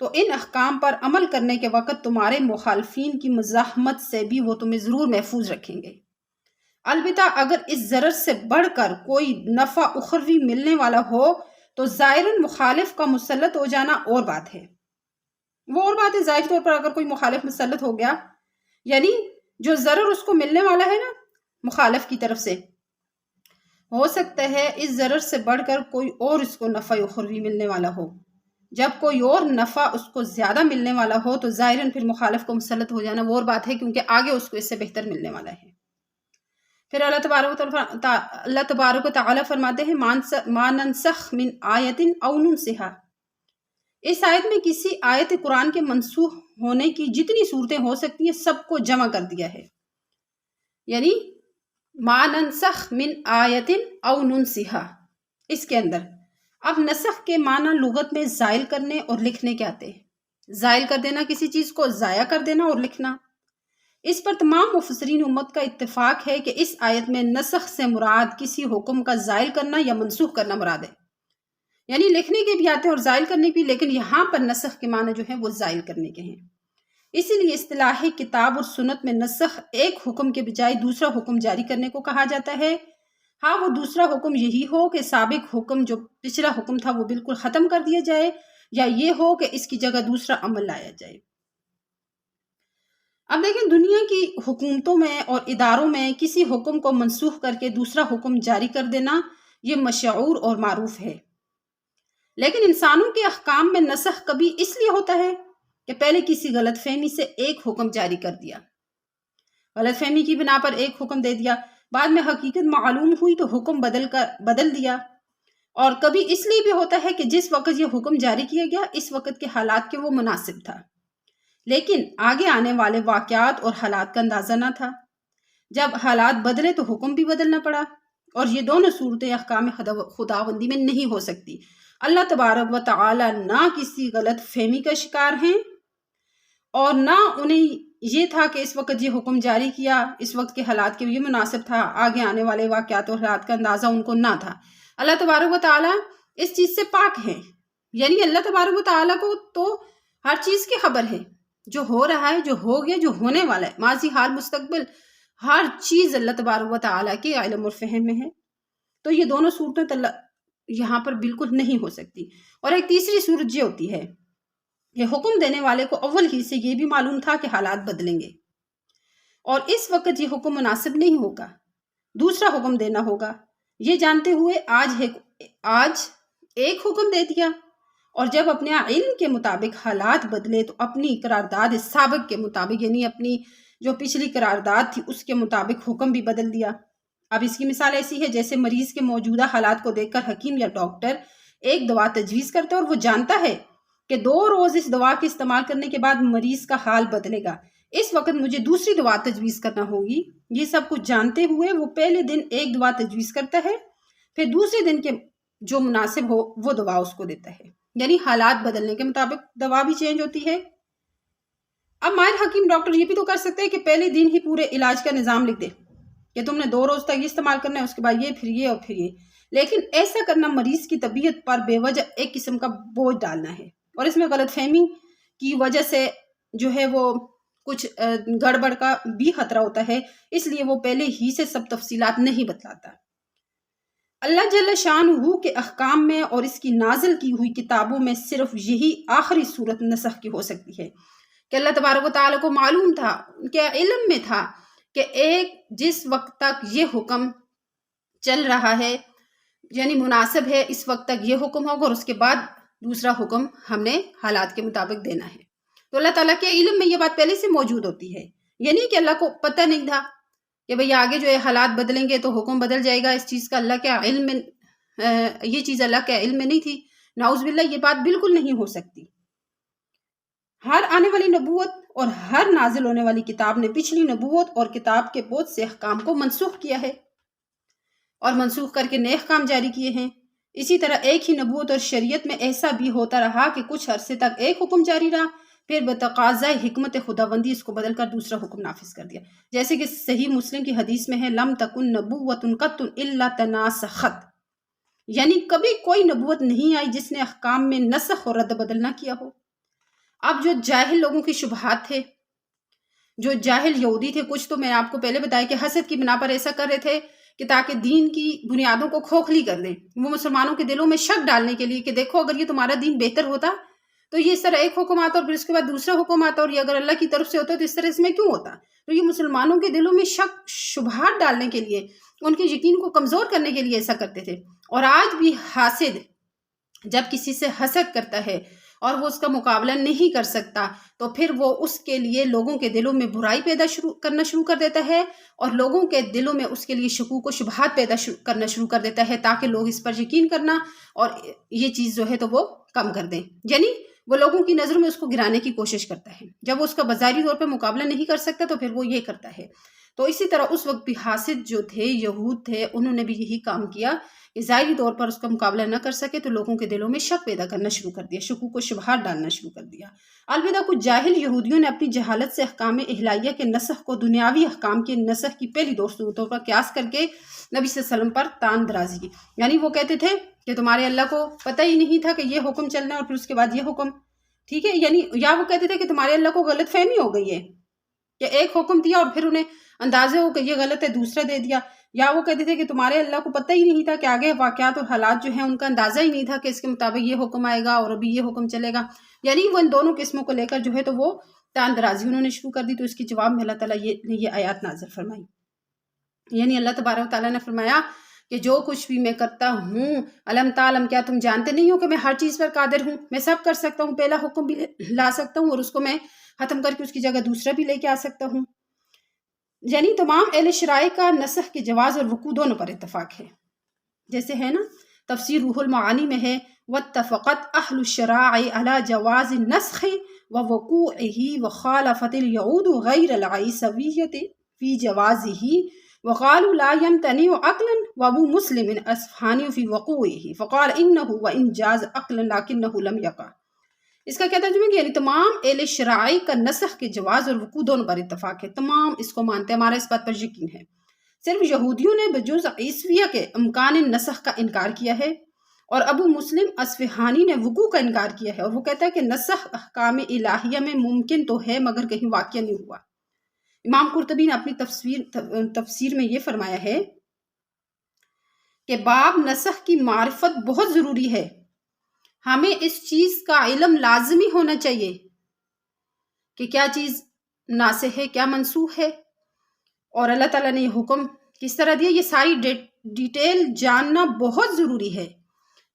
تو ان احکام پر عمل کرنے کے وقت تمہارے مخالفین کی مزاحمت سے بھی وہ تمہیں ضرور محفوظ رکھیں گے۔ البتہ اگر اس ضرر سے بڑھ کر کوئی نفع اخروی ملنے والا ہو تو ظاہراً مخالف کا مسلط ہو جانا اور بات ہے۔ وہ اور بات ہے، ظاہر طور پر اگر کوئی مخالف مسلط ہو گیا، یعنی جو ضرر اس کو ملنے والا ہے نا مخالف کی طرف سے، ہو سکتا ہے اس ضرر سے بڑھ کر کوئی اور اس کو نفع اخروی ملنے والا ہو۔ جب کوئی اور نفع اس کو زیادہ ملنے والا ہو تو ظاہراً پھر مخالف کو مسلط ہو جانا وہ اور بات ہے، کیونکہ آگے اس کو اس سے بہتر ملنے والا ہے۔ پھر اللہ تبارک و تعالیٰ فرماتے ہیں ما ننسخ من آیت او ننسها، اس آیت میں کسی آیت قرآن کے منسوخ ہونے کی جتنی صورتیں ہو سکتی ہیں سب کو جمع کر دیا ہے، یعنی ما ننسخ من آیت او ننسها، اس کے اندر اب نسخ کے معنی لغت میں زائل کرنے اور لکھنے کے آتے ہیں۔ زائل کر دینا کسی چیز کو، ضائع کر دینا اور لکھنا۔ اس پر تمام مفسرین امت کا اتفاق ہے کہ اس آیت میں نسخ سے مراد کسی حکم کا زائل کرنا یا منسوخ کرنا مراد ہے، یعنی لکھنے کے بھی آتے ہیں اور زائل کرنے بھی، لیکن یہاں پر نسخ کے معنی جو ہیں وہ زائل کرنے کے ہیں۔ اسی لیے اصطلاحی کتاب اور سنت میں نسخ ایک حکم کے بجائے دوسرا حکم جاری کرنے کو کہا جاتا ہے۔ ہاں وہ دوسرا حکم یہی ہو کہ سابق حکم جو پچھلا حکم تھا وہ بالکل ختم کر دیا جائے، یا یہ ہو کہ اس کی جگہ دوسرا عمل لایا جائے۔ اب دیکھیں، دنیا کی حکومتوں میں اور اداروں میں کسی حکم کو منسوخ کر کے دوسرا حکم جاری کر دینا یہ مشعور اور معروف ہے، لیکن انسانوں کے احکام میں نسخ کبھی اس لیے ہوتا ہے کہ پہلے کسی غلط فہمی سے ایک حکم جاری کر دیا، غلط فہمی کی بنا پر ایک حکم دے دیا، بعد میں حقیقت معلوم ہوئی تو حکم بدل دیا۔ اور کبھی اس لیے بھی ہوتا ہے کہ جس وقت یہ حکم جاری کیا گیا اس وقت کے حالات کے وہ مناسب تھا، لیکن آگے آنے والے واقعات اور حالات کا اندازہ نہ تھا۔ جب حالات بدلے تو حکم بھی بدلنا پڑا، اور یہ دونوں صورتیں احکام خداوندی میں نہیں ہو سکتی۔ اللہ تبارک و تعالی نہ کسی غلط فہمی کا شکار ہیں، اور نہ انہیں یہ تھا کہ اس وقت یہ حکم جاری کیا اس وقت کے حالات کے یہ مناسب تھا، آگے آنے والے واقعات اور حالات کا اندازہ ان کو نہ تھا۔ اللہ تبارک و تعالی اس چیز سے پاک ہے، یعنی اللہ تبارک و تعالی کو تو ہر چیز کی خبر ہے، جو ہو رہا ہے، جو ہو گیا، جو ہونے والا ہے، ماضی، حال، مستقبل، ہر چیز اللہ تبارک و تعالی کے علم اور فہم میں ہے۔ تو یہ دونوں صورتیں یہاں پر بالکل نہیں ہو سکتی۔ اور ایک تیسری صورت یہ ہوتی ہے کہ حکم دینے والے کو اول ہی سے یہ بھی معلوم تھا کہ حالات بدلیں گے، اور اس وقت یہ حکم مناسب نہیں ہوگا، دوسرا حکم دینا ہوگا، یہ جانتے ہوئے آج ایک حکم دے دیا، اور جب اپنے علم کے مطابق حالات بدلے تو اپنی قرارداد سابق کے مطابق، یعنی اپنی جو پچھلی قرارداد تھی اس کے مطابق حکم بھی بدل دیا۔ اب اس کی مثال ایسی ہے جیسے مریض کے موجودہ حالات کو دیکھ کر حکیم یا ڈاکٹر ایک دوا تجویز کرتا ہے، اور وہ جانتا ہے کہ 2 روز اس دوا کے استعمال کرنے کے بعد مریض کا حال بدلے گا، اس وقت مجھے دوسری دوا تجویز کرنا ہوگی۔ یہ سب کچھ جانتے ہوئے وہ پہلے دن ایک دوا تجویز کرتا ہے، پھر دوسرے دن کے جو مناسب ہو وہ دوا اس کو دیتا ہے، یعنی حالات بدلنے کے مطابق دوا بھی چینج ہوتی ہے۔ اب ماہر حکیم ڈاکٹر یہ بھی تو کر سکتے ہیں کہ پہلے دن ہی پورے علاج کا نظام لکھ دے کہ تم نے 2 روز تک یہ استعمال کرنا ہے، اس کے بعد یہ، پھر یہ، اور پھر یہ، لیکن ایسا کرنا مریض کی طبیعت پر بے وجہ ایک قسم کا بوجھ ڈالنا ہے، اور اس میں غلط فہمی کی وجہ سے جو ہے وہ کچھ گڑبڑ کا بھی خطرہ ہوتا ہے، اس لیے وہ پہلے ہی سے سب تفصیلات نہیں بتلاتا۔ اللہ جل شانہ کے احکام میں اور اس کی نازل کی ہوئی کتابوں میں صرف یہی آخری صورت نسخ کی ہو سکتی ہے کہ اللہ تبارک و تعالیٰ کو معلوم تھا، ان کے علم میں تھا کہ جس وقت تک یہ حکم چل رہا ہے، یعنی مناسب ہے، اس وقت تک یہ حکم ہوگا، اور اس کے بعد دوسرا حکم ہم نے حالات کے مطابق دینا ہے۔ تو اللہ تعالیٰ کے علم میں یہ بات پہلے سے موجود ہوتی ہے، یعنی کہ اللہ کو پتہ نہیں تھا کہ بھئی آگے جو ہے حالات بدلیں گے تو حکم بدل جائے گا، اس چیز کا اللہ کے علم میں یہ چیز اللہ کے علم میں نہیں تھی۔ نعوذ باللہ، یہ بات بالکل نہیں ہو سکتی۔ ہر آنے والی نبوت اور ہر نازل ہونے والی کتاب نے پچھلی نبوت اور کتاب کے بہت سے احکام کو منسوخ کیا ہے اور منسوخ کر کے نئے احکام جاری کیے ہیں۔ اسی طرح ایک ہی نبوت اور شریعت میں ایسا بھی ہوتا رہا کہ کچھ عرصے تک ایک حکم جاری رہا، پھر بتقاضۂ حکمت خداوندی اس کو بدل کر دوسرا حکم نافذ کر دیا، جیسے کہ صحیح مسلم کی حدیث میں ہے لم تکن نبوت قط الا تناسخت، یعنی کبھی کوئی نبوت نہیں آئی جس نے احکام میں نسخ اور رد بدل نہ کیا ہو۔ اب جو جاہل لوگوں کی شبہات تھے، جو جاہل یہودی تھے، کچھ تو میں آپ کو پہلے بتایا کہ حسد کی بنا پر ایسا کر رہے تھے کہ تاکہ دین کی بنیادوں کو کھوکھلی کر دیں، وہ مسلمانوں کے دلوں میں شک ڈالنے کے لیے کہ دیکھو اگر یہ تمہارا دین بہتر ہوتا تو یہ اس طرح ایک حکم آتا اور پھر اس کے بعد دوسرا حکم آتا، اور یہ اگر اللہ کی طرف سے ہوتا تو اس طرح اس میں کیوں ہوتا؟ تو یہ مسلمانوں کے دلوں میں شک شبہات ڈالنے کے لیے، ان کے یقین کو کمزور کرنے کے لیے ایسا کرتے تھے۔ اور آج بھی حاسد جب کسی سے حسد کرتا ہے اور وہ اس کا مقابلہ نہیں کر سکتا تو پھر وہ اس کے لیے لوگوں کے دلوں میں برائی پیدا کرنا شروع کر دیتا ہے، اور لوگوں کے دلوں میں اس کے لیے شکوک و شبہات پیدا کرنا شروع کر دیتا ہے تاکہ لوگ اس پر یقین کرنا اور یہ چیز جو ہے تو وہ کم کر دیں، یعنی وہ لوگوں کی نظروں میں اس کو گرانے کی کوشش کرتا ہے۔ جب وہ اس کا بظاہری طور پہ مقابلہ نہیں کر سکتا تو پھر وہ یہ کرتا ہے۔ تو اسی طرح اس وقت بھی حاسد جو تھے، یہود تھے، انہوں نے بھی یہی کام کیا کہ ظاہری طور پر اس کا مقابلہ نہ کر سکے تو لوگوں کے دلوں میں شک پیدا کرنا شروع کر دیا، شکوک و شبہات ڈالنا شروع کر دیا۔ البتہ کچھ جاہل یہودیوں نے اپنی جہالت سے احکام الہیہ کے نسخ کو دنیاوی احکام کے نسخ کی پہلی دو صورتوں پر قیاس کر کے نبی صلی اللہ علیہ وسلم پر تان درازی کی، یعنی وہ کہتے تھے کہ تمہارے اللہ کو پتہ ہی نہیں تھا کہ یہ حکم چلنا ہے اور پھر اس کے بعد یہ حکم، ٹھیک ہے، یعنی یا وہ کہتے تھے کہ تمہارے اللہ کو غلط فہمی ہو گئی ہے کہ ایک حکم دیا اور پھر انہیں اندازے ہو کہ یہ غلط ہے دوسرا دے دیا، یا وہ کہتے تھے کہ تمہارے اللہ کو پتہ ہی نہیں تھا کہ آگے واقعات اور حالات جو ہیں ان کا اندازہ ہی نہیں تھا کہ اس کے مطابق یہ حکم آئے گا اور ابھی یہ حکم چلے گا، یعنی وہ ان دونوں قسموں کو لے کر جو ہے تو وہ تان درازی انہوں نے شروع کر دی۔ تو اس کے جواب میں اللہ تعالیٰ نے یہ آیات نازل فرمائی، یعنی اللہ تبارک و تعالیٰ نے فرمایا کہ جو کچھ بھی میں کرتا ہوں، علم تعلم، کیا تم جانتے نہیں ہو کہ میں ہر چیز پر قادر ہوں، میں سب کر سکتا ہوں، پہلا حکم بھی لا سکتا ہوں اور اس کو میں ختم کر کے اس کی جگہ دوسرا بھی لے کے آ سکتا ہوں۔ یعنی تمام اہل شرائع کا نسخ کے جواز اور وقوع دونوں پر اتفاق ہے، جیسے ہے نا تفسیر روح المعانی میں ہے واتفقت اہل الشراع علی جواز النسخ ووقوعه وخالفت اليهود غیر العیسویۃ فی جوازه وقالوا لا يمتنع عقلا وابو مسلم اصفہانی فی وقوعه فقال انه وان جاز عقلا لكنه لم يقع۔ اس کا کیا ترجمہ ہے کہ یعنی تمام اہل شرائع کا نسخ کے جواز اور وقوع دونوں پر اتفاق ہے، تمام اس کو مانتے ہیں، ہمارا اس بات پر یقین ہے۔ صرف یہودیوں نے بجز عیسویہ کے امکان نسخ کا انکار کیا ہے، اور ابو مسلم اصفہانی نے وقوع کا انکار کیا ہے، اور وہ کہتا ہے کہ نسخ احکام الہیہ میں ممکن تو ہے مگر کہیں واقع نہیں ہوا۔ امام قرطبی نے اپنی تفسیر میں یہ فرمایا ہے کہ باب نسخ کی معرفت بہت ضروری ہے، ہمیں اس چیز کا علم لازمی ہونا چاہیے کہ کیا چیز ناسخ ہے، کیا منسوخ ہے، اور اللہ تعالیٰ نے یہ حکم کس طرح دیا، یہ ساری ڈیٹیل جاننا بہت ضروری ہے،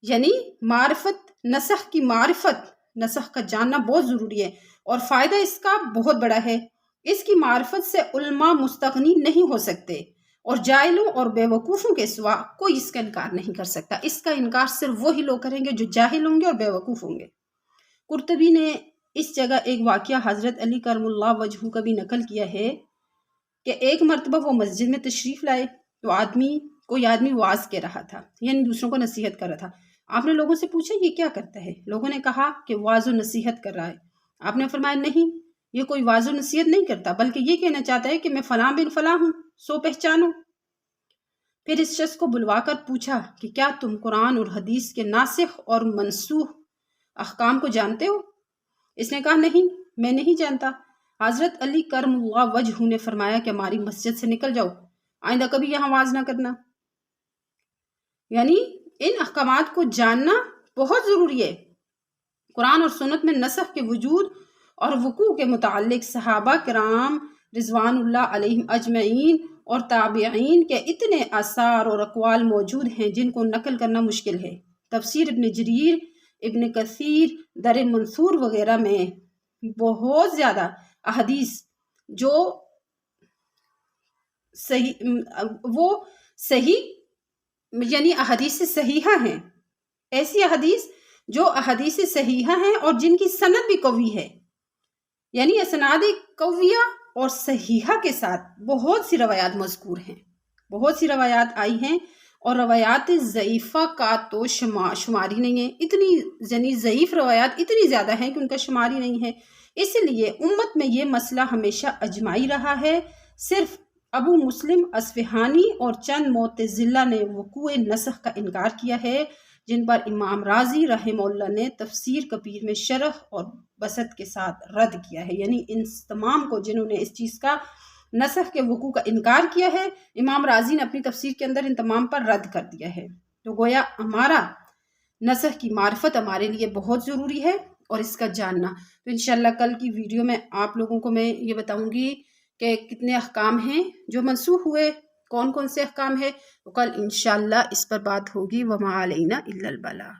یعنی معرفت، نسخ کی معرفت، نسخ کا جاننا بہت ضروری ہے، اور فائدہ اس کا بہت بڑا ہے۔ اس کی معرفت سے علماء مستغنی نہیں ہو سکتے، اور جاہلوں اور بے وقوفوں کے سوا کوئی اس کا انکار نہیں کر سکتا۔ اس کا انکار صرف وہی لوگ کریں گے جو جاہل ہوں گے اور بے وقوف ہوں گے۔ قرطبی نے اس جگہ ایک واقعہ حضرت علی کرم اللہ وجہہ کا بھی نقل کیا ہے کہ ایک مرتبہ وہ مسجد میں تشریف لائے تو کوئی آدمی واعظ کہہ رہا تھا، یعنی دوسروں کو نصیحت کر رہا تھا۔ آپ نے لوگوں سے پوچھا یہ کیا کرتا ہے؟ لوگوں نے کہا کہ واعظ و نصیحت کر رہا ہے۔ آپ نے فرمایا نہیں، یہ کوئی واعظ و نصیحت نہیں کرتا، بلکہ یہ کہنا چاہتا ہے کہ میں فلاں بن فلاں ہوں، سو پہچانو۔ پھر اس شخص کو بلوا کر پوچھا کہ کیا تم قرآن اور حدیث کے ناسخ اور منسوخ احکام کو جانتے ہو؟ اس نے کہا نہیں، میں نہیں جانتا۔ حضرت علی کرم اللہ وجہہ نے فرمایا کہ ہماری مسجد سے نکل جاؤ، آئندہ کبھی یہاں واعظ نہ کرنا۔ یعنی ان احکامات کو جاننا بہت ضروری ہے۔ قرآن اور سنت میں نسخ کے وجود اور وقوع کے متعلق صحابہ کرام رضوان اللہ علیہم اجمعین اور تابعین کے اتنے آثار اور اقوال موجود ہیں جن کو نقل کرنا مشکل ہے۔ تفسیر ابن جریر، ابن کثیر، در منصور وغیرہ میں بہت زیادہ احادیث جو صحیح یعنی احادیث صحیحہ ہیں، ایسی احادیث جو احادیث صحیحہ ہیں اور جن کی سند بھی قوی ہے، یعنی اسناد قویہ اور صحیحہ کے ساتھ بہت سی روایات مذکور ہیں، بہت سی روایات آئی ہیں، اور روایات ضعیفہ کا تو شماری نہیں ہے، اتنی یعنی ضعیف روایات اتنی زیادہ ہیں کہ ان کا شماری نہیں ہے۔ اس لیے امت میں یہ مسئلہ ہمیشہ اجماعی رہا ہے، صرف ابو مسلم اصفہانی اور چند معتزلہ نے وقوع نسخ کا انکار کیا ہے، جن پر امام رازی رحمہ اللہ نے تفسیر کبیر میں شرح اور بسط کے ساتھ رد کیا ہے، یعنی ان تمام کو جنہوں نے اس چیز کا نسخ کے وقوع کا انکار کیا ہے، امام رازی نے اپنی تفسیر کے اندر ان تمام پر رد کر دیا ہے۔ تو گویا ہمارا نسخ کی معرفت ہمارے لیے بہت ضروری ہے اور اس کا جاننا۔ تو انشاءاللہ کل کی ویڈیو میں آپ لوگوں کو میں یہ بتاؤں گی کہ کتنے احکام ہیں جو منسوخ ہوئے، کون کون سے احکام ہیں، تو کل انشاءاللہ اس پر بات ہوگی۔ وما علینا الا البلاغ۔